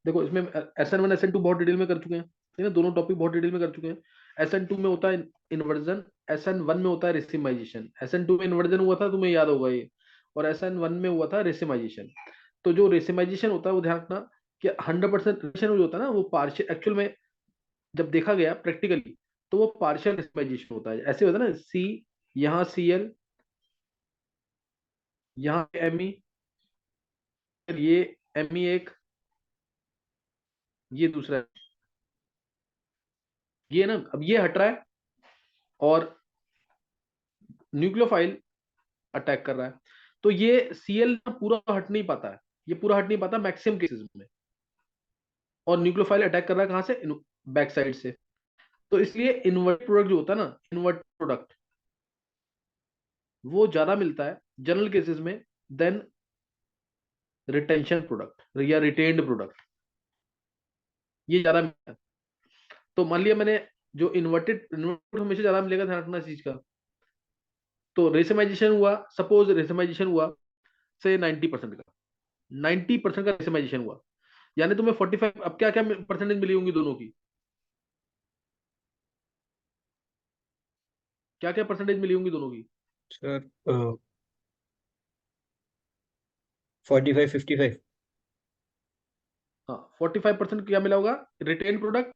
देखो इसमें SN1 SN2 बहुत डिटेल में कर चुके हैं, ठीक है, दोनों टॉपिक बहुत डिटेल में कर चुके हैं। SN2 में होता है इन्वर्जन, SN1 में होता है रेसिमाइजेशन। SN2 में इन्वर्जन हुआ था, तुम्हें याद होगा ये, और SN1 में हुआ था रेसिमाइजेशन। तो जो रेसिमाइजेशन होता है वो ध्यान रखना कि 100% जो होता है ना वो पार्शियल, एक्चुअल में जब देखा गया प्रैक्टिकली तो वो पार्शियल रेसिमाइजेशन होता है। ऐसे होता है ना, सी यहाँ Cl, यहाँ Me, ये Me1, ये दूसरा, ये ना अब ये हट रहा है और न्यूक्लियोफाइल अटैक कर रहा है। तो ये Cl ना पूरा हट नहीं पाता है, ये पूरा हट नहीं पाता मैक्सिमम केसेस में, और न्यूक्लियोफाइल अटैक कर रहा है कहां से, बैक साइड से। तो इसलिए इन्वर्ट प्रोडक्ट जो होता है ना, इन्वर्ट प्रोडक्ट वो ज्यादा मिलता है जनरल केसेस में देन रिटेंशन प्रोडक्ट या रिटेन्ड प्रोडक्ट, ये ज्यादा मिलता है। तो मान लिया मैंने जो इन्वर्ट हमेशा ज्यादा मिलेगा, ध्यान रखना इस चीज का। तो रेसिमाइजेशन हुआ, सपोज रेसिमाइजेशन हुआ से 90% का, 90% का रेसिमाइजेशन हुआ, यानी तुम्हें 45, अब क्या क्या परसेंटेज मिली होंगी दोनों की, क्या क्या परसेंटेज मिली होंगी दोनों की। सर 45-55। हाँ, 45% क्या मिला होगा रिटेन प्रोडक्ट,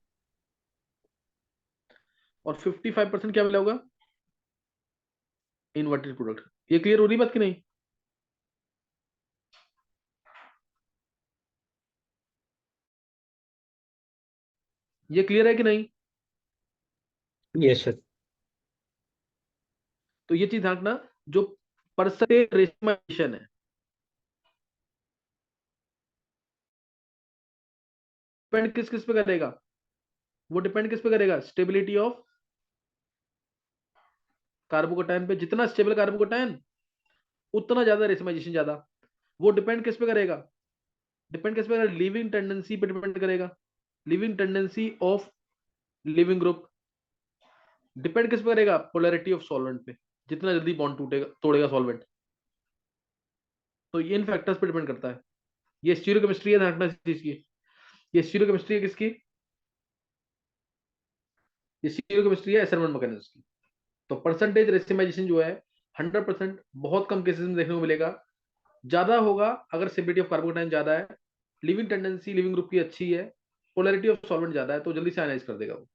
और 55% क्या मिला होगा इन्वर्टेड प्रोडक्ट। ये क्लियर हो रही बात कि नहीं? ये क्लियर है कि नहीं? Yes sir. तो ये चीज ध्यान रखना, जो परसेंटेज रेशमेशन है, डिपेंड किस किस पे करेगा, वो डिपेंड किस पे करेगा, स्टेबिलिटी ऑफ कार्बोकैटायन पे। जितना स्टेबल कार्बोकैटायन उतना ज्यादा रेशमाइजेशन ज्यादा। वो डिपेंड किस पे करेगा, डिपेंड किस पे करेगा, लिविंग टेंडेंसी पे डिपेंड करेगा, living tendency of leaving group. Depend किस पे करेगा, पोलैरिटी ऑफ सॉल्वेंट पे, जितना जल्दी बॉन्ड टूटेगा तोड़ेगा सॉल्वेंट। तो ये इन फैक्टर्स पे डिपेंड करता है। ये स्टीरियोकेमिस्ट्री है, ध्यान रखना इस चीज की। ये स्टीरियोकेमिस्ट्री है किसकी, ये स्टीरियोकेमिस्ट्री है SN1 मैकेनिज्म की। तो परसेंटेज रेसिमाइजेशन जो है 100% बहुत कम केसेस में देखने को मिलेगा, ज्यादा होगा अगर स्टेबिलिटी ऑफ कार्बोकैटायन ज्यादा है, लिविंग टेंडेंसी लिविंग ग्रुप की अच्छी है, पोलैरिटी ऑफ सॉल्वेंट ज्यादा है, तो जल्दी से आयनाइज कर देगा वो।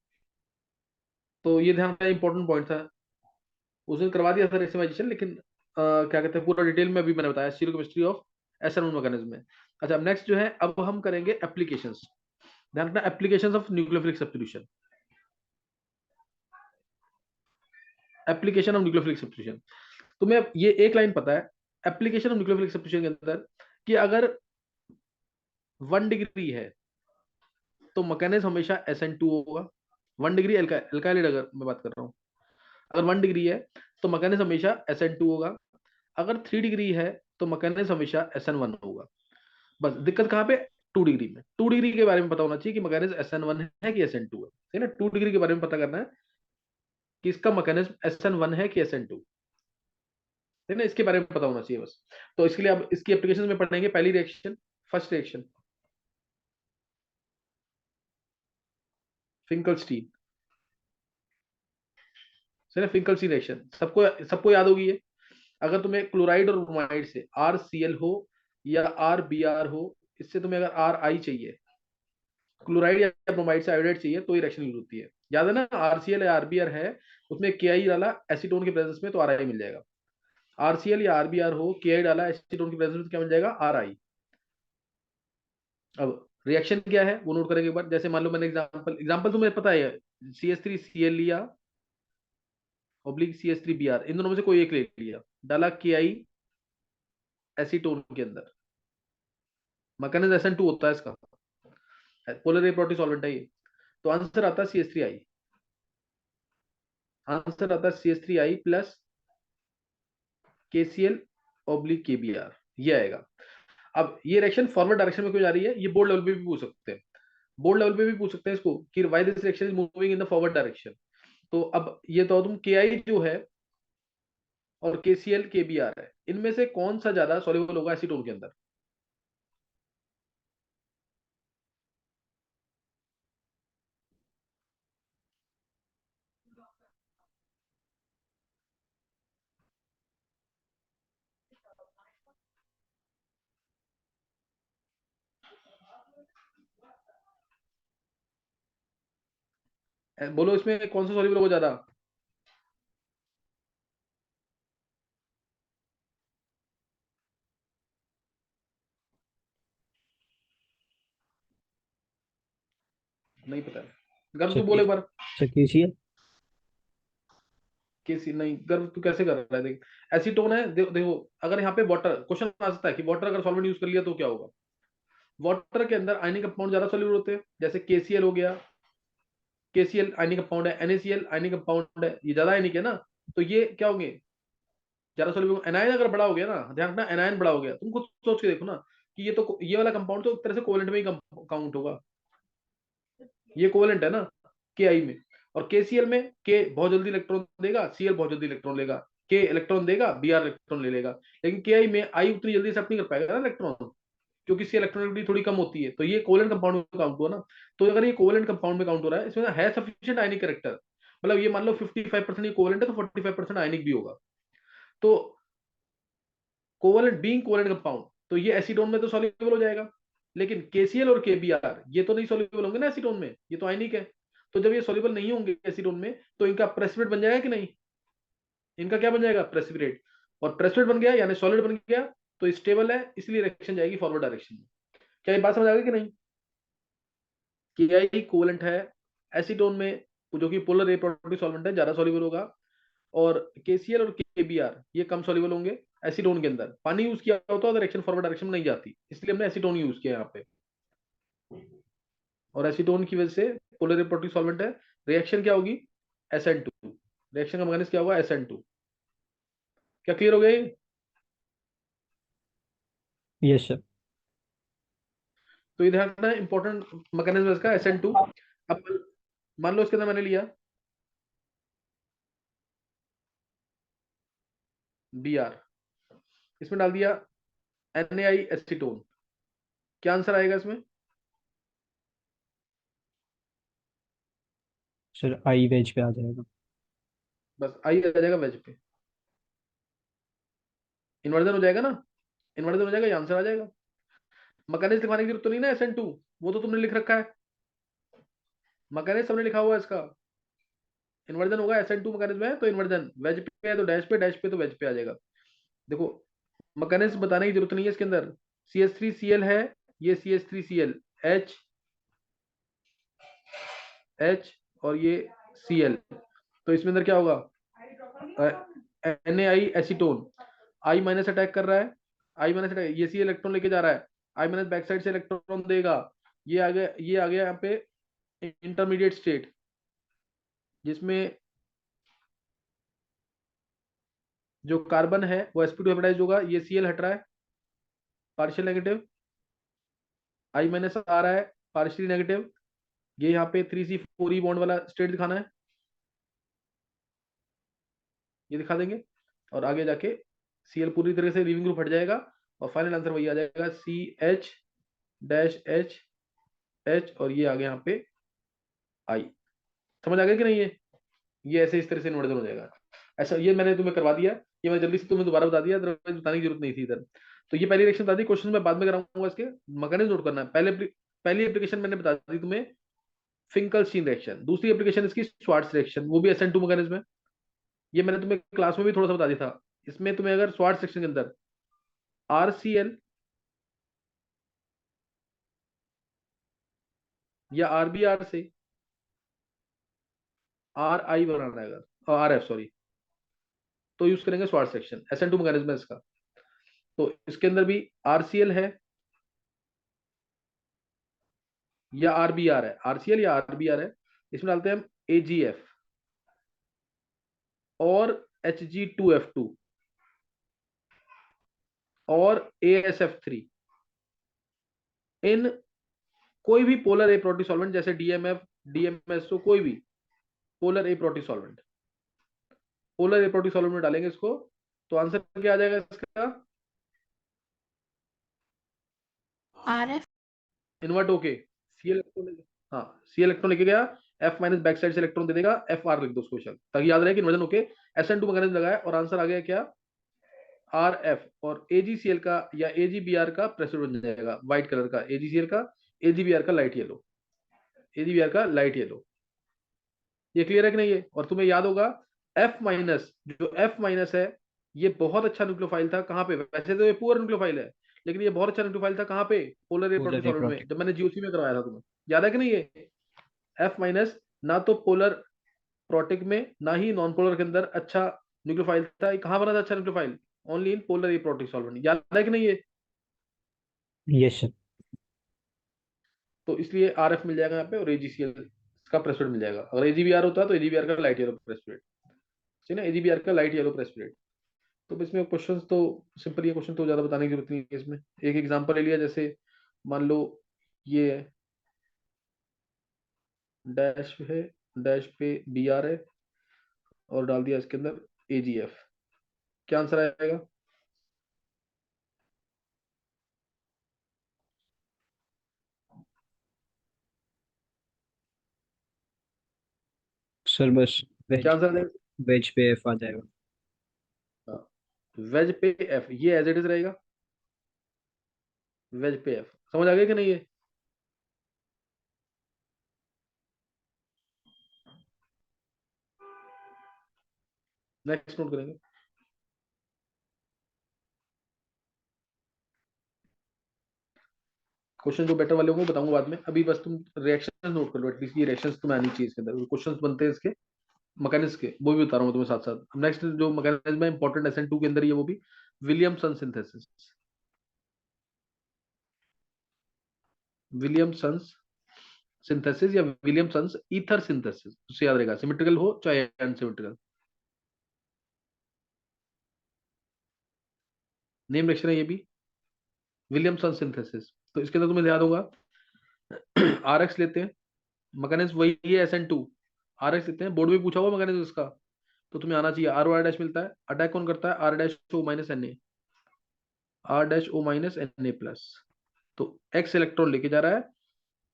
तो ये ध्यान रखना इंपॉर्टेंट पॉइंट था। उसने करवा दिया था रेसिमाइजेशन, लेकिन क्या कहते हैं पूरा डिटेल में अभी मैंने बताया स्टीरियोकेमिस्ट्री ऑफ SN1 मैकेनिज्म में। अच्छा, अब नेक्स्ट जो है, अब हम करेंगे एप्लीकेशंस। ध्यान रखना applications of nucleophilic substitution, application of nucleophilic substitution. तुम्हें ये एक लाइन पता है एप्लीकेशन ऑफ न्यूक्लियोफिलिक सब्स्टिट्यूशन के अंदर, कि अगर 1 डिग्री है तो मैकेनिज्म हमेशा SN2 होगा। 1 डिग्री एल्काइल, अगर मैं बात कर रहा हूँ, अगर 1 डिग्री है तो मैकेनिज्म हमेशा SN2 होगा। अगर 3 डिग्री है तो मैकेनिज्म हमेशा SN1 होगा। बस दिक्कत कहाँ पे, 2 डिग्री में। 2 डिग्री के बारे में पता होना चाहिए कि मैकेनिज्म SN1 है कि SN2 है, ठीक है ना। 2 डिग्री के बारे में पता करना है कि इसका मैकेनिज्म SN1 है कि SN2, ठीक है ना, इसके बारे में पता होना चाहिए बस। तो इसके लिए अब इसकी एप्लीकेशन में पढ़ेंगे। पहली रिएक्शन, फर्स्ट रिएक्शन, फिंकलस्टीन, है ना, फिंकलस्टीन रिएक्शन सबको सबको याद होगी ये। अगर तुम्हें क्लोराइड और ब्रोमाइड से RCl हो या RBr हो, इससे तुम्हें अगर RI चाहिए, क्लोराइड या ब्रोमाइड से आयोडाइड चाहिए, तो ये रिएक्शन यूज होती है। याद है ना, RCl या RBr है, उसमें KI डाला एसीटोन के प्रेजेंस में तो RI मिल जाएगा। RCl या RBr हो, KI डाला एसीटोन के प्रेजेंस में तो क्या मिल जाएगा, RI। अब रिएक्शन क्या है वो नोट करेंगे एक बार। जैसे मान लो मैंने एग्जांपल एग्जांपल तुम्हें पता है, CH3Cl लिया, -CH3Br, इन दोनों में से कोई एक ले लिया, डाला KI एसीटोन के अंदर, मैकेनिज्म SN2 होता है इसका, पोलर प्रोटी सॉल्वेंट है ये। तो आंसर आता है CH3I, आंसर आता है CH3I प्लस KCl/KBr, ये आएगा। अब ये रिएक्शन फॉरवर्ड डायरेक्शन में क्यों जा रही है, ये बोर्ड लेवल पे भी पूछ सकते हैं, बोर्ड लेवल पे भी पूछ सकते हैं इसको कि why this reaction is moving in the forward direction. तो अब ये तो तुम KI जो है और KCl/KBr है, इनमें से कौन सा ज्यादा सॉल्युबल होगा एसीटोन के अंदर। बोलो इसमें कौन सा सॉल्युबल होगा ज्यादा? नहीं पता है, गर्व तू बोल चक्की एक बार। चक्कीशियल। केसी नहीं, गर्व तू कैसे कर रहा है देख। एसीटोन है, देखो अगर यहाँ पे वाटर, क्वेश्चन आ सकता है कि वाटर अगर सॉल्वेंट यूज कर लिया तो क्या होगा। वाटर के अंदर आयनिक कंपाउंड ज्यादा सॉल्युबल होते हैं, जैसे केसीएल हो गया, केसीएल आयनिक कंपाउंड है, एनएसीएल आयनिक कंपाउंड है, ये ज्यादा आयनिक है ना, तो ये क्या होंगे, ज्यादा सॉल्युबल। एनायन अगर बड़ा हो गया ना, ध्यान रखना एनायन बड़ा हो गया, तुम खुद सोच के देखो ना कि ये तो, ये वाला कंपाउंड तो एक तरह से कोवेलेंट में ही काउंट होगा, ये कोवेलेंट है ना के आई में। और केसीएल में के बहुत जल्दी इलेक्ट्रॉन देगा, सीएल बहुत जल्दी इलेक्ट्रॉन लेगा, के इलेक्ट्रॉन देगा, बीआर इलेक्ट्रॉन ले लेगा। लेकिन के आई में आई उतनी जल्दी एक्सेप्ट नहीं कर पाएगा ना इलेक्ट्रॉन, क्योंकि इसकी इलेक्ट्रॉनिक थोड़ी कम होती है, तो ये कोवेलेंट कंपाउंड में काउंट हुआ ना। तो अगर ये कोवेलेंट कंपाउंड में काउंट हो रहा है, इसमें है सफिशिएंट आयनिक कैरेक्टर, मतलब ये मान लो 55% ये कोवेलेंट है तो 45% आयनिक भी होगा। तो कोवेलेंट बीइंग कोवेलेंट कंपाउंड, तो ये एसीटोन में तो सॉल्युबल हो जाएगा। लेकिन केसीएल और केबीआर ये तो नहीं सॉल्युबल होंगे ना एसीटोन में, ये तो आयनिक है। तो जब ये सॉल्युबल नहीं होंगे एसीटोन में, तो इनका प्रेसिपिटेट बन जाएगा कि नहीं, इनका क्या बन जाएगा, प्रेसिपिटेट। और प्रेसिपिटेट बन गया यानी सॉलिड बन गया, तो स्टेबल है, इसलिए रिएक्शन जाएगी फॉरवर्ड डायरेक्शन में। क्या ये बात समझ आ गई कि नहीं, कि आई कोवेलेंट है एसीटोन में, जो कि पोलर ए प्रोडक्टिव सॉल्वेंट है, ज्यादा सॉल्युबल होगा। और केसीएल और केबीआर ये कम सॉल्युबल होंगे। एसीटोन के अंदर पानी यूज किया होता तो रिएक्शन फॉरवर्ड डायरेक्शन में नहीं जाती, इसलिए हमने एसीटोन यूज किया यहाँ पे। और एसीटोन की वजह से पोलर ए प्रोडक्टिव सॉल्वेंट है, रिएक्शन क्या होगी, SN2, रिएक्शन का मैकेनिज्म क्या होगा, SN2। क्या क्लियर हो गई? Yes sir. तो ये ध्यान रखना इंपॉर्टेंट मैकेनिज्म इसका SN2। अब मान लो इसके अंदर मैंने लिया BR, इसमें डाल दिया NaI एसीटोन, क्या आंसर आएगा इसमें? सर आई वेज पे आ जाएगा। बस आई आ जाएगा वेज पे, इन्वर्जन हो जाएगा ना, इन्वर्जन हो जाएगा, ये आंसर आ जाएगा। मैकेनिज्म लिखवाने की जरूरत तो नहीं ना SN2, वो तो तुमने लिख रखा है, मैकेनिज्म हमने लिखा हुआ है इसका। इन्वर्जन होगा, SN2 मैकेनिज्म है तो इन्वर्जन, वेज पे है तो डैश पे, डैश पे तो वेज पे आ जाएगा। देखो मैकेनिज्म बताने की जरूरत नहीं है इसके अंदर, CH3Cl है, ये CH3Cl H H और ये Cl, तो इसमें अंदर क्या होगा, NaI एसीटोन, आई माइनस अटैक कर रहा है, आई माइनस अटैक, ये सी इलेक्ट्रॉन लेके जा रहा है, आई माइनस बैक साइड से इलेक्ट्रॉन देगा, ये आ गया, ये आ गया यहाँ पे इंटरमीडिएट स्टेट, जिसमें जो कार्बन है वो sp2 हाइब्रिडाइज होगा, ये Cl हट रहा है, पार्शियल नेगेटिव, आई माइनस आ रहा है, पार्शियली नेगेटिव, ये यहाँ पे 3C4E बॉन्ड वाला स्टेट दिखाना है, ये दिखा देंगे। और आगे जाके Cl पूरी तरह से लीविंग ग्रुप हट जाएगा, और फाइनल आंसर वही आ जाएगा, CH डैश H और ये आ गया यहाँ पे I। समझ आ गया कि नहीं, ये ऐसे इस तरह से इन्वर्जन हो जाएगा। ऐसा ये मैंने तुम्हें करवा दिया, ये मैं जल्दी से तुम्हें दोबारा बता दिया, अदरवाइज बताने की जरूरत नहीं थी इधर। तो ये पहली रिएक्शन बता दी, क्वेश्चन मैं बाद में कराऊंगा, इसके मैकेनिज्म नोट करना है। पहली एप्लीकेशन मैंने बता दी तुम्हें, फिंकलस्टीन रिएक्शन। दूसरी एप्लीकेशन इसकी श्वार्ट्ज रिएक्शन, वो भी SN2 मैकेनिज्म है, ये मैंने तुम्हें क्लास में भी थोड़ा सा बता दिया था। इसमें तुम्हें अगर श्वार्ट्ज रिएक्शन के अंदर RCl या RBr से RI बनाना है, अगर RF सॉरी, तो यूज करेंगे श्वार्ट्ज रिएक्शन, SN2 मैकेनिज्म है इसका। तो इसके अंदर भी RCl है या RBr है, RCl या RBr है, इसमें डालते हैं हम AgF और Hg2F2 और AsF3। इन कोई भी पोलर ए प्रोटी सॉल्वेंट जैसे DMF, DMSO, कोई भी पोलर ए प्रोटी सॉल्वेंट, पोलर ए प्रोटी सॉल्वेंट में डालेंगे इसको, तो आंसर क्या आ जाएगा इसका, RF। इन्वर्ट होके सी इलेक्ट्रॉन, हाँ सी इलेक्ट्रॉन लेके गया, F माइनस बैक साइड से इलेक्ट्रॉन दे देगा, FR लिख दो उसको क्वेश्चन, ताकि याद रहे कि इन्वर्जन होके SN2 मैकेनिज्म लगाया, और आंसर आ गया क्या, RF। और AgCl का या AgBr का प्रेशर बन जाएगा व्हाइट कलर का, AgCl का, AgBr का लाइट येलो, AgBr का लाइट येलो। ये क्लियर है कि नहीं? ये और तुम्हें याद होगा एफ माइनस, जो एफ माइनस है ये बहुत अच्छा न्यूक्लियोफाइल था। कहाँ पे? वैसे तो ये पुअर न्यूक्लियोफाइल है, लेकिन ये बहुत अच्छा न्यूक्लियोफाइल था। कहाँ पे? पोलर एप्रोटिक पोलर सॉल्वेंट में, एप्रोटिक। जब मैंने जीओसी में करवाया था। तुम्हें याद है कि नहीं? ये एफ माइनस ना तो पोलर प्रोटिक में ना ही नॉन पोलर के अंदर अच्छा न्यूक्लियोफाइल था। ये कहाँ बना था अच्छा nucleophile? Only in polar aprotic solvent. याद है कि नहीं? ये यस सर। तो इसलिए आर एफ मिल जाएगा यहाँ पे, और एजीसीएल का प्रेसिपिटेट मिल जाएगा। अगर एजीबीआर होता तो एजीबीआर का लाइट येलो प्रेसिपिटेट, ठीक है ना, एजीबीआर का लाइट येलो प्रेसिपिटेट। तो इसमें क्वेश्चंस तो सिंपल, ये क्वेश्चन तो ज्यादा बताने की जरूरत नहीं है इसमें। एक एग्जांपल ले लिया, जैसे मान लो ये डैश है, डैश पे बी आर है, और डाल दिया इसके अंदर एजीएफ। क्या आंसर आएगा? सर बस क्या वेज, आंसर आएगा? वेज पे एफ आ जाएगा। वेज पे एफ, ये एज इट इज रहेगा। वेज पे एफ समझ आ गया कि नहीं? ये नेक्स्ट नोट करेंगे। क्वेश्चन जो बेटर वाले होंगे वो बताऊंगा बाद में, अभी बस तुम रिएक्शन नोट कर लो एटलीस्ट। ये रिएक्शंस तुम्हें आनी चाहिए इसके अंदर, क्वेश्चंस बनते हैं इसके मैकेनिक्स के, वो भी बता रहा हूँ तुम्हें साथ साथ। अब नेक्स्ट जो मैकेनिज्म है इंपॉर्टेंट SN2 के अंदर, ये वो भी विलियमसन सिंथेसिस। विलियमसन्स सिंथेसिस या विलियमसन्स ईथर सिंथेसिस, उससे याद रहेगा, सिमेट्रिकल हो चाहे अनसिमेट्रिकल। नेम रिएक्शन है ये भी, विलियमसन सिंथेसिस। तो इसके अंदर तुम्हें याद होगा RX लेते हैं, मैकेनिज्म वही है SN2। RX लेते हैं, बोर्ड में पूछा हुआ मैकेनिज्म इसका, तो तुम्हें आना चाहिए। RO R डैश मिलता है, अटैक कौन करता है? R dash O minus Na, R dash O minus Na plus. तो X इलेक्ट्रॉन लेके जा रहा है,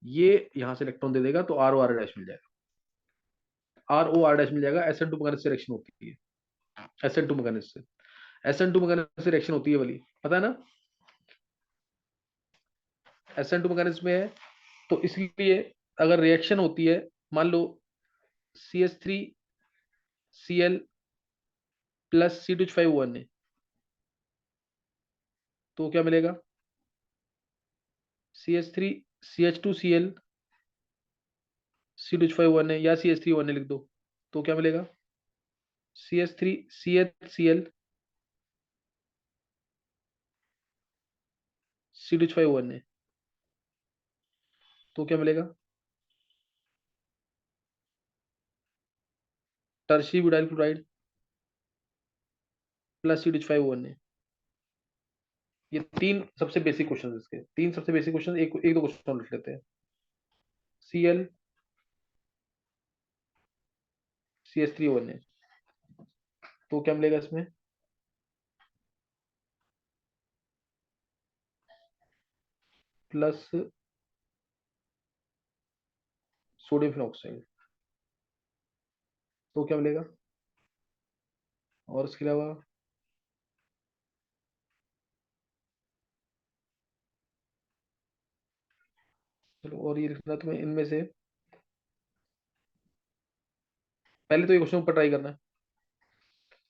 ये यहां से इलेक्ट्रॉन दे देगा, तो RO R डैश मिल जाएगा। RO R डैश मिल जाएगा। SN2 मैकेनिज्म से रिएक्शन होती है, SN2 मैकेनिज्म से, SN2 मैकेनिज्म से रिएक्शन होती है वाली, पता है ना? SN2 मैकेनिज्म में है, तो इसलिए अगर रिएक्शन होती है, मान लो CH3Cl प्लस C2H5ONA, तो क्या मिलेगा? CH3CH2Cl C2H5ONA, या CH3ONA लिख दो, तो क्या मिलेगा? CH3CHCl C2H5ONA, तो क्या मिलेगा? Tertiary butyl chloride plus C2H5ONA। ये तीन सबसे बेसिक क्वेश्चन, इसके तीन सबसे बेसिक क्वेश्चन, एक एक दो क्वेश्चन लिख लेते हैं। Cl CH3ONA, तो क्या मिलेगा इसमें? प्लस सोडियम फिनॉक्साइड, तो क्या मिलेगा? और इसके अलावा चलो, और ये लिखना तुम्हें इनमें से, पहले तो ये क्वेश्चन ऊपर ट्राई करना है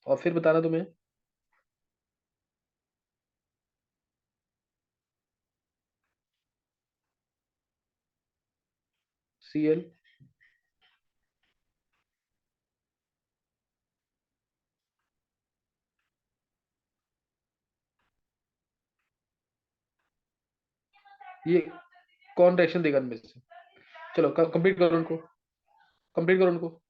और फिर बताना तुम्हें। Cl ये कौन रिएक्शन देगा इनमें से? चलो कंप्लीट करो उनको, कंप्लीट करो उनको।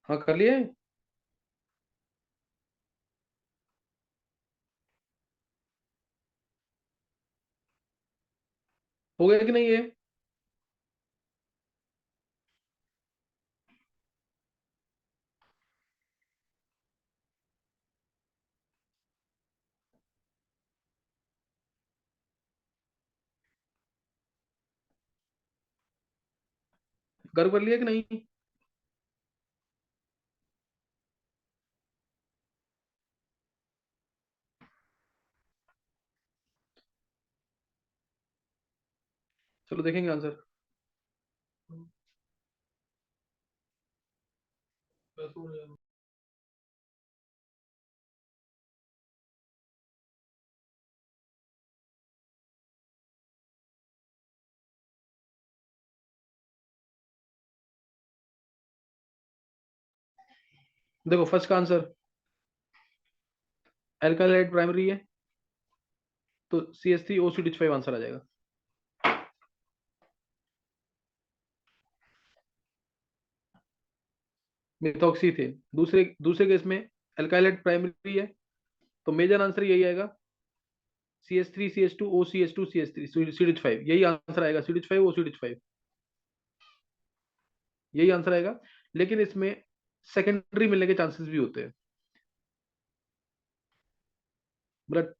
हाँ कर लिए। हो गया कि नहीं ये? गर्व कर लिया कि नहीं? चलो देखेंगे आंसर। देखो फर्स्ट का आंसर एल्काइलाइड प्राइमरी है, तो CH3OCH5 आंसर आ जाएगा। मिथॉक्सी थे। दूसरे दूसरे केस में एल्काइलाइड प्राइमरी है, तो मेजर आंसर यही आएगा, CH3CH2OCH2CH3 CH5, यही आंसर आएगा, CH5OCH5 यही आंसर आएगा। लेकिन इसमें सेकेंडरी मिलने के चांसेस भी होते हैं, मतलब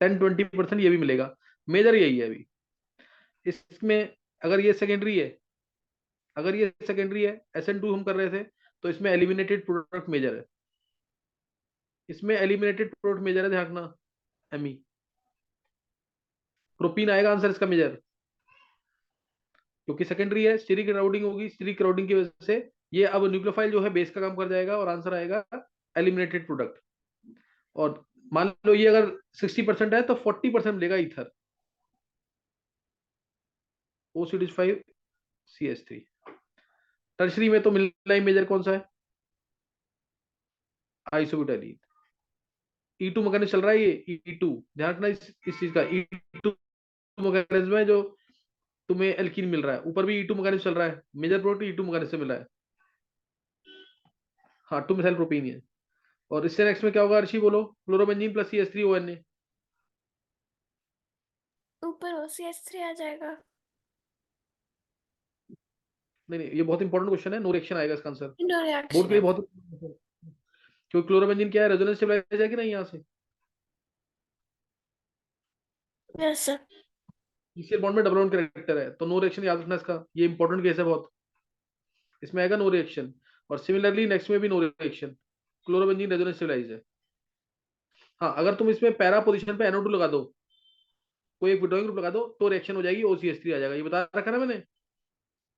10-20% ये भी मिलेगा। मेजर यही है अभी इसमें। अगर ये सेकेंडरी है, अगर ये सेकेंडरी है, SN2 हम कर रहे थे, तो इसमें एलिमिनेटेड प्रोडक्ट मेजर है, इसमें एलिमिनेटेड प्रोडक्ट मेजर है, ध्यान रखना। एमी प्रोपीन आएगा आंसर इसका मेजर, क्योंकि सेकेंडरी है, स्टीरिक क्राउडिंग होगी, स्टीरिक क्राउडिंग की वजह से ये अब न्यूक्लियोफाइल जो है बेस का काम कर जाएगा, और आंसर आएगा एलिमिनेटेड प्रोडक्ट। और मान लो ये अगर 60% है, तो 40% मिलेगा ईथर, OCH5CH3। टर्शरी में तो मिलना ही मेजर कौन सा है, आइसोब्यूटाइलीन। E2 मैकेनिज्म चल रहा है, ये E2 ध्यान रखना, इस चीज का E2 मैकेनिज्म है जो तुम्हें एल्कीन मिल रहा है, ऊपर भी E2 मैकेनिज्म चल रहा है, मेजर प्रोडक्ट E2 मैकेनिज्म से मिल रहा है। हाँ 2 मिथाइल प्रोपीन है। और इससे नेक्स्ट में क्या होगा अर्शी बोलो, क्लोरोबेंजीन प्लस CH3ONA। ऊपर OCH3 आ जाएगा। नहीं नहीं, ये बहुत इंपॉर्टेंट क्वेश्चन है, नो रिएक्शन आएगा इसका आंसर, नो बोर्ड के लिए रिएक्शन। बहुत। क्योंकि क्लोरोबेंजीन क्या है, रेजोनेंस स्टेबलाइज है कि नहीं यहाँ से, यस सर। पीसीएल बॉन्ड में डबल बॉन्ड कैरेक्टर है, तो नो रिएक्शन याद रखना इसका, ये इंपॉर्टेंट केस है बहुत, इसमें आएगा नो रिएक्शन। और सिमिलरली नेक्स्ट में भी no reaction, chlorobenzene resonance stabilise है। हाँ अगर तुम इसमें पैरा पोजीशन पे NO2 लगा दो, कोई एक विड्रॉइंग ग्रुप लगा दो, तो रिएक्शन हो जाएगी, OCH3 आ जाएगा, ये बता रखा ना मैंने,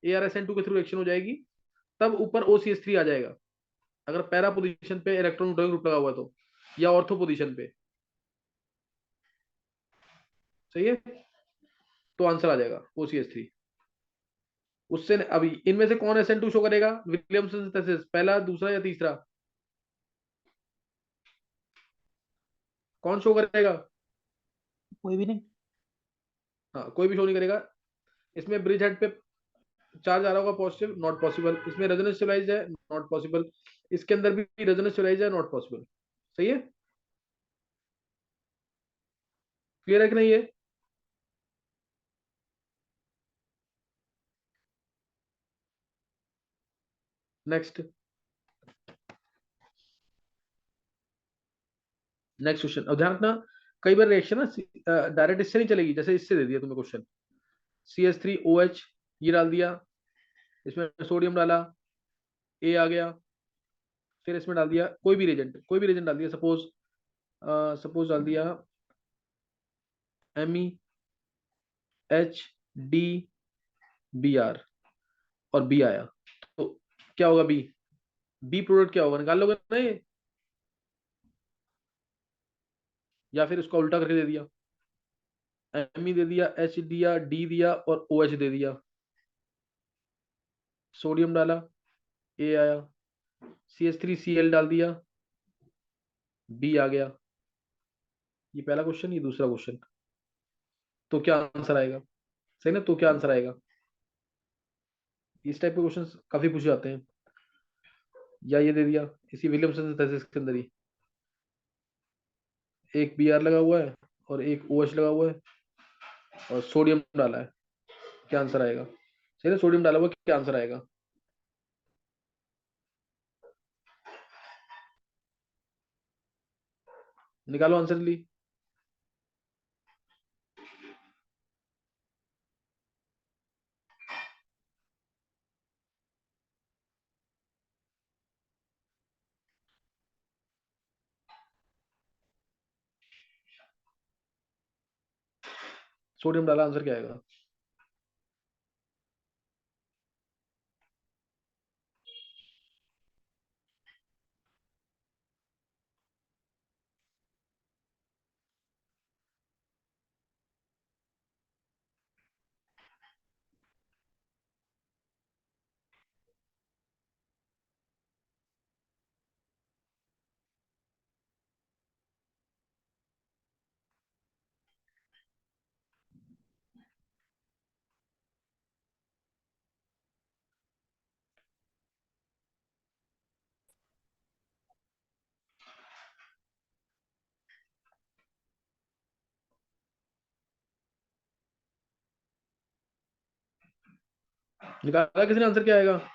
ArSN2 के थ्रू रिएक्शन हो जाएगी, तब ऊपर OCH3 आ जाएगा, अगर पैरा पोजीशन पे इलेक्ट्रॉन विड्रॉइंग ग्रुप लगा हुआ तो, या ऑर्थो पोजीशन पे। सही है, तो आंसर आ जाएगा OCH3। उससे अभी इनमें से कौन SN2 शो करेगा, विलियमसन सिंथेसिस, पहला दूसरा या तीसरा, कौन शो करेगा? कोई भी नहीं। हाँ कोई भी शो नहीं करेगा। इसमें ब्रिज हेड पे चार्ज आ रहा होगा पॉजिटिव, नॉट पॉसिबल। इसमें रेजोनेंस स्टेबलाइज है, नॉट पॉसिबल। इसके अंदर भी रेजोनेंस स्टेबलाइज है, नॉट पॉसिबल। सही है, क्लियर है कि नहीं है? Next, next question. अब ध्यान रखना, कई बार रिएक्शन ना डायरेक्ट इससे नहीं चलेगी, जैसे इससे दे दिया तुम्हें क्वेश्चन, CH3OH ये डाल दिया, इसमें सोडियम डाला, A आ गया, फिर इसमें डाल दिया कोई भी रिएजेंट, कोई भी रिएजेंट डाल दिया, सपोज सपोज डाल दिया MEHDBr, और B आया, तो क्या होगा? बी प्रोडक्ट क्या होगा, निकाल लोगे ना ये, या फिर उसका उल्टा करके दे दिया, Me दे दिया, H दिया, D दिया, और OH दे दिया, सोडियम डाला, A आया, CH3Cl डाल दिया, B आ गया। ये पहला क्वेश्चन, ये दूसरा क्वेश्चन, तो क्या आंसर आएगा? सही ना, तो क्या आंसर आएगा? इस टाइप के क्वेश्चन काफी पूछे जाते हैं। या ये दे दिया इसी विलियमसन थीसिस के अंदर ही, एक Br लगा हुआ है और एक OH लगा हुआ है और सोडियम डाला है, क्या आंसर आएगा? सही है, सोडियम डाला हुआ, क्या आंसर आएगा? निकालो आंसर ली। सोडियम डाला, आंसर क्या आएगा? निकाला किसी ने आंसर क्या आएगा?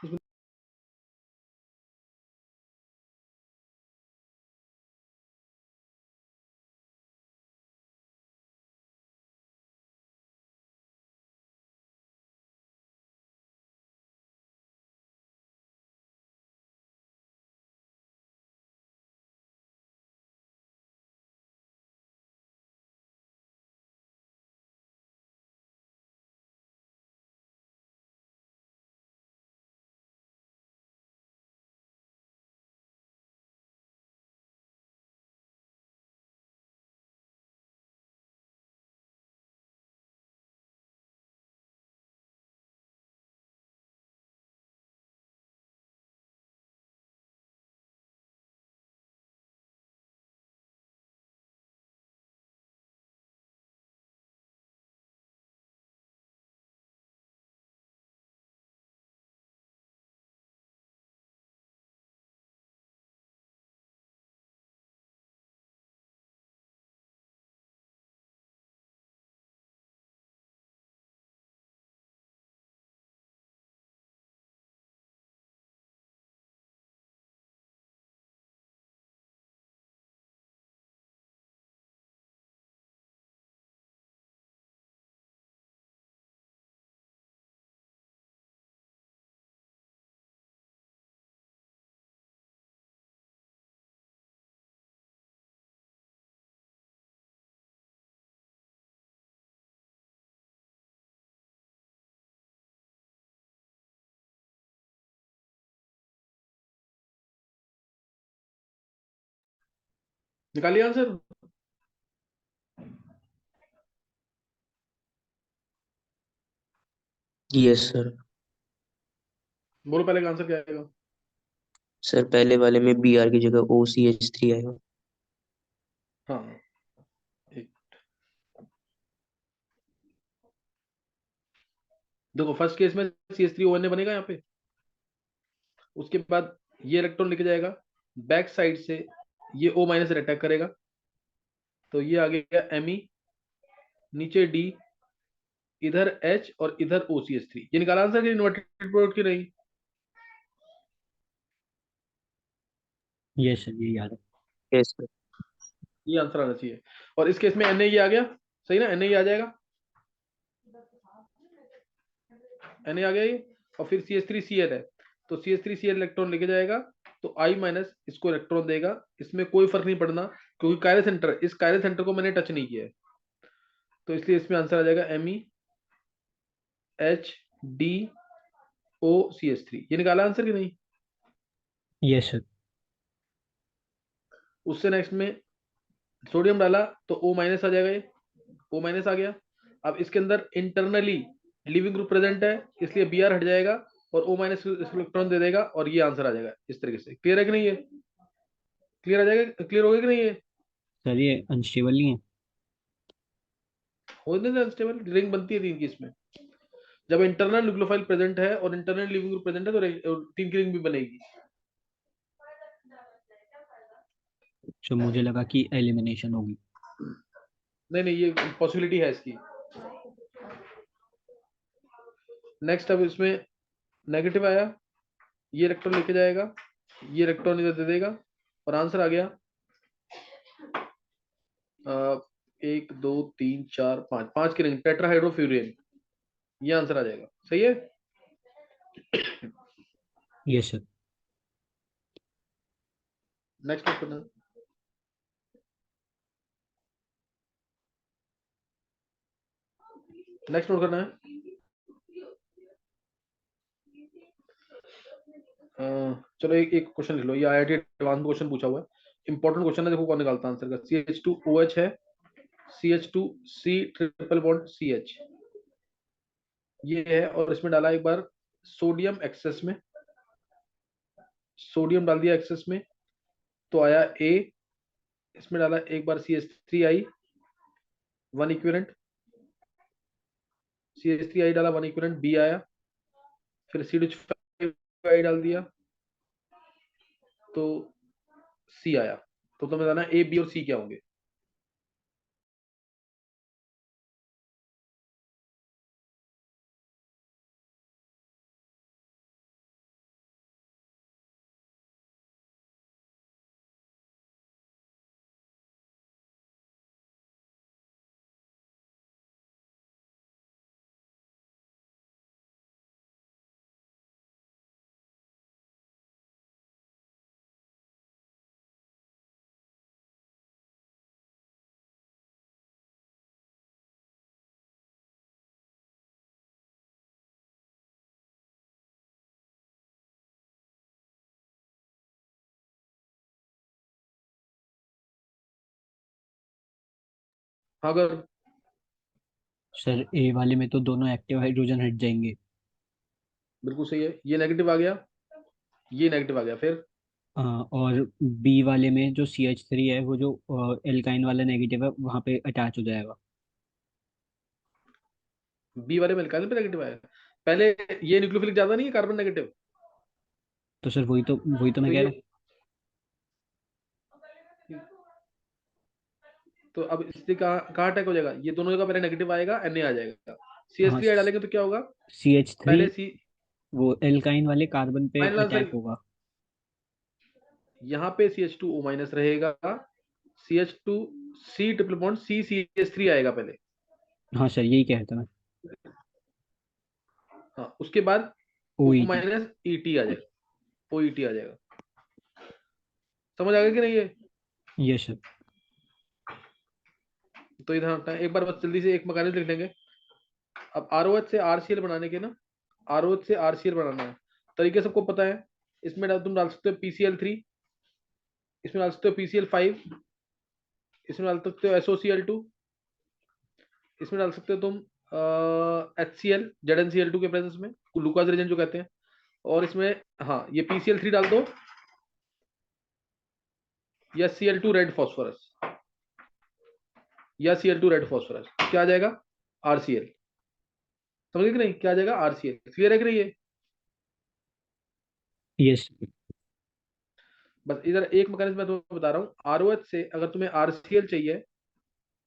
निकालिए आंसर। Yes sir. बोलो पहले का आंसर क्या आएगा? सर पहले वाले में Br की जगह OCH3 आएगा। हाँ, एक देखो फर्स्ट केस में CH3ON बनेगा यहाँ पे, उसके बाद ये इलेक्ट्रॉन लेके जाएगा बैक साइड से, ये O- से अटैक करेगा, तो ये आ गया Me, नीचे D, इधर H और इधर OCH3। ये निकाला आंसर कि इन्वर्टेड प्रोडक्ट की नहीं? यस सर, ये याद है। Yes sir. ये आंसर आना चाहिए। और इस केस में Na ये आ गया, सही ना, Na ये आ जाएगा, Na आ गया ये, और फिर CH3Cl है, तो CH3Cl इलेक्ट्रॉन लेके जाएगा, तो I- इसको इलेक्ट्रॉन देगा, इसमें कोई फर्क नहीं पड़ना, क्योंकि कायरल सेंटर, इस कायरल सेंटर को मैंने टच नहीं किया है, तो इसलिए इसमें आंसर आ जाएगा MEHDOCH3। ये निकाला आंसर कि नहीं? Yes sir. उससे नेक्स्ट में सोडियम डाला तो O- आ जाएगा, ये O- आ गया। अब इसके अंदर इंटरनली लिविंग ग्रुप प्रेजेंट है, इसलिए Br हट जाएगा और O- इलेक्ट्रॉन दे देगा, और ये आंसर आ जाएगा इस तरीके से। क्लियर है कि नहीं? ये क्लियर आ जाएगा, क्लियर हो गया कि नहीं? ये सर ये अनस्टेबल नहीं है। होने से अनस्टेबल रिंग बनती है तीन की इसमें, जब इंटरनल न्यूक्लियोफाइल प्रेजेंट है और इंटरनल लिविंग ग्रुप प्रेजेंट है तो तीन की रिंग भी बनेगी। तो मुझे लगा कि एलिमिनेशन होगी। नहीं नहीं, ये पॉसिबिलिटी है इसकी। नेक्स्ट, अब इसमें नेगेटिव आया, ये इलेक्ट्रॉन लेके जाएगा, ये इलेक्ट्रॉन इधर दे देगा, और आंसर आ गया 1 2 3 4 5, 5 की रिंग टेट्राहाइड्रोफ्यूरियम, ये आंसर आ जाएगा। सही है। Yes sir. नेक्स्ट नोट करना। नेक्स्ट नोट करना है। चलो एक एक क्वेश्चन लिख लो, ये आईआईटी एडवांस क्वेश्चन पूछा हुआ है, इंपॉर्टेंट क्वेश्चन है, देखो कौन निकालता है आंसर का। CH2OH है, CH2C ट्रिपल बॉन्ड CH, ये है, और इसमें डाला एक बार सोडियम एक्सेस में, सोडियम डाल दिया एक्सेस में, तो आया A। इसमें डाला एक बार CH3I 1 इक्विवेलेंट, CH3I डाला 1 इक्विवेलेंट, B आया, फिर CH5I डाल दिया तो C आया। तो तुम्हें बताना A, B और C क्या होंगे। अगर सर ए वाले में तो दोनों एक्टिव हाइड्रोजन हट जाएंगे। बिल्कुल सही है, ये नेगेटिव आ गया, ये नेगेटिव आ गया, फिर और बी वाले में जो CH3 है वो जो एल्काइन वाला नेगेटिव है वहाँ पे अटैच हो जाएगा। बी वाले में अल्काइल पे नेगेटिव आया। पहले ये न्यूक्लियोफिलिक ज्यादा नहीं है, कार्बन नेगेटिव, तो सर वही तो मैं तो कह ये, रहा हूँ। तो अब इसलिए कहाँ कहाँ अटैक हो जाएगा, ये दोनों जगह पहले नेगेटिव आएगा, Na आ जाएगा। हाँ, CH3 डालेंगे तो क्या होगा, CH3 पहले सी, वो एल्काइन वाले कार्बन पे फाइनल आंसर, अटैक होगा। यहाँ पे CH2O माइनस रहेगा, CH2C ट्रिपल बॉन्ड CH3 आएगा पहले। हाँ सर, यही कह रहा था मैं। हाँ, उसके बाद O OET। माइनस ET आ जाएगा, OET आ जाएगा। समझ आ गया कि नहीं ये। Yes sir. तो इधर हटना है। एक बार बस जल्दी से एक मैकेनिज्म लिख लेंगे। अब ROH से RCl बनाने के ना, ROH से RCl बनाना है, तरीके सबको पता है। इसमें तुम डाल सकते हो PCl3, इसमें डाल सकते हो PCl5, इसमें डाल सकते हो SOCl2, इसमें डाल सकते हो तुम HCl ZnCl2 के प्रेजेंस में, ग्लूकोज रेजेंट जो कहते हैं। और इसमें हाँ, ये PCl3 डाल दो, या Cl2 रेड फॉस्फोरस, या Cl2 रेड फॉस्फोरस, क्या आ जाएगा, RCl। समझ गए कि नहीं, क्या आ जाएगा, RCl। क्लियर है कि नहीं ये। यस। बस इधर एक मैकेनिज्म मैं तुम्हें बता रहा हूँ, ROH से अगर तुम्हें RCl चाहिए,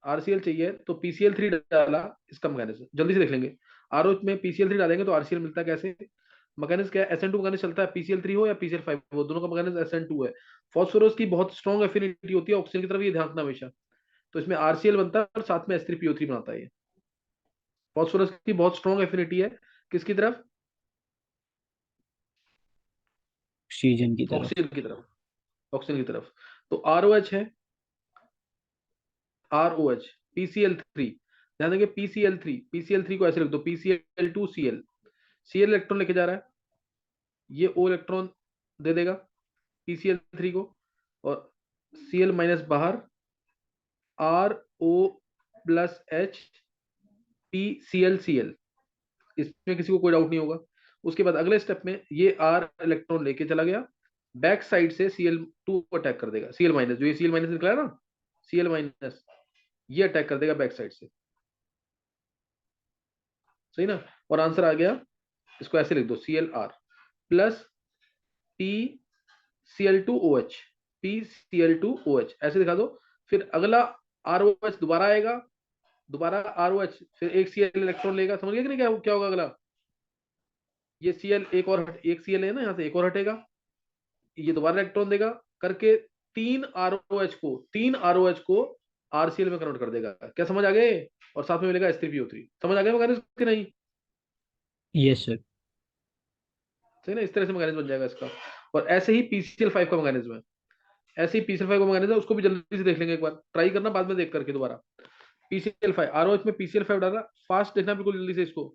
RCl चाहिए तो PCl3 डाला, इसका मैकेनिज्म जल्दी से देख लेंगे। ROH में PCl3 डालेंगे तो RCl मिलता है कैसे, मैकेनिज्म क्या है, SN2 मैकेनिज्म चलता है, PCl3 हो या PCl5 हो, दोनों का मैकेनिज्म SN2 है। फॉस्फोरस की बहुत स्ट्रॉन्ग एफिनिटी होती है ऑक्सीजन की तरफ, ये ध्यान रखना हमेशा। तो इसमें RCl बनता है और साथ में H3PO3 बनाता है। ये फॉस्फोरस की बहुत स्ट्रॉन्ग एफिनिटी है किसकी तरफ, ऑक्सीजन की तरफ। ऑक्सीजन की तरफ, ऑक्सीजन की तरफ। तो ROH है, ROH, PCl3, ध्यान देंगे PCl3 को ऐसे लिख दो, PCl2Cl, Cl इलेक्ट्रॉन लेके जा रहा है, ये O इलेक्ट्रॉन दे देगा PCl3 को, और Cl माइनस बाहर, RO प्लस H PClCl, इसमें किसी को कोई डाउट नहीं होगा। उसके बाद अगले स्टेप में ये R इलेक्ट्रॉन लेके चला गया, बैक साइड से Cl2 अटैक कर देगा, Cl माइनस, जो ये Cl माइनस निकला है ना, Cl माइनस, ये अटैक कर देगा बैक साइड से। सही ना, और आंसर आ गया, इसको ऐसे लिख दो, Clr प्लस PCl2OH, PCl2OH ऐसे दिखा दो। फिर अगला ROH दोबारा आएगा, दोबारा ROH, फिर एक Cl इलेक्ट्रॉन लेगा। समझ गए कि नहीं? क्या क्या होगा अगला? ये Cl एक और एक Cl है ना, यहाँ से एक और हटेगा, ये दोबारा इलेक्ट्रॉन देगा करके तीन ROH को RCl में कन्वर्ट कर देगा। क्या समझ आ गए? और साथ में मिलेगा H3PO3। समझ आ गया मैकेनिज्म कि नहीं? Yes sir. सही ना? इस तरह से मैकेनिज्म बन जाएगा इसका। और ऐसे ही PCl5 का मैकेनिज्म है, ऐसे ही PCl5 का मैकेनिज्म है, उसको भी जल्दी से देख लेंगे एक बार, ट्राई करना बाद में देख करके दोबारा। PCl5 ROH में PCl5 डाला, फास्ट देखना बिल्कुल जल्दी से इसको।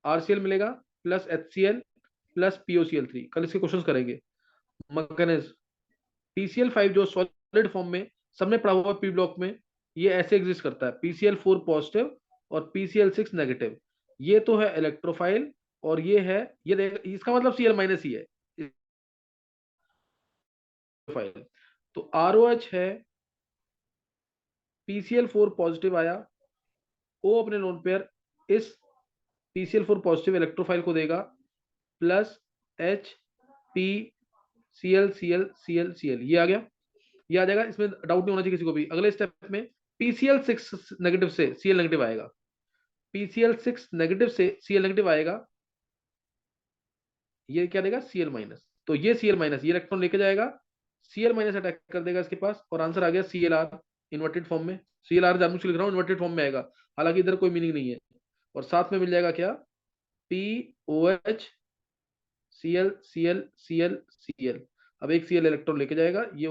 RCl मिलेगा प्लस HCl प्लस POCl3। कल इसके क्वेश्चंस करेंगे। मैकेनिज्म PCl5 जो सॉलिड फॉर्म में सबने पढ़ा हुआ पी ब्लॉक में, ये ऐसे एग्जिस्ट करता है, PCl4 पॉजिटिव और PCl6 नेगेटिव। ये तो है इलेक्ट्रोफाइल, और ये है, ये देख, इसका मतलब Cl माइनस ही है फाइल। तो ROH है, PCl4 पॉजिटिव आया, O अपने लोन पेयर इस PCl4 पॉजिटिव इलेक्ट्रोफाइल को देगा प्लस H P Cl ये आ गया, ये आ जाएगा। इसमें डाउट नहीं होना चाहिए किसी को भी। अगले स्टेप में PCl6 नेगेटिव से Cl नेगेटिव आएगा, PCl6 नेगेटिव से Cl नेगेटिव आएगा, ये क्या देगा? Cl minus. तो ये Cl माइनस ये इलेक्ट्रॉन लेके जाएगा, Cl माइनस अटैक कर देगा इसके पास, और आंसर आ गया Clr इन्वर्टेड फॉर्म में। Clr जानबूझ के लिख रहा हूँ, इन्वर्टेड फॉर्म में आएगा, हालांकि इधर कोई मीनिंग नहीं है। और साथ में मिल जाएगा क्या? POH Cl Cl Cl Cl। अब एक Cl इलेक्ट्रॉन लेके जाएगा, ये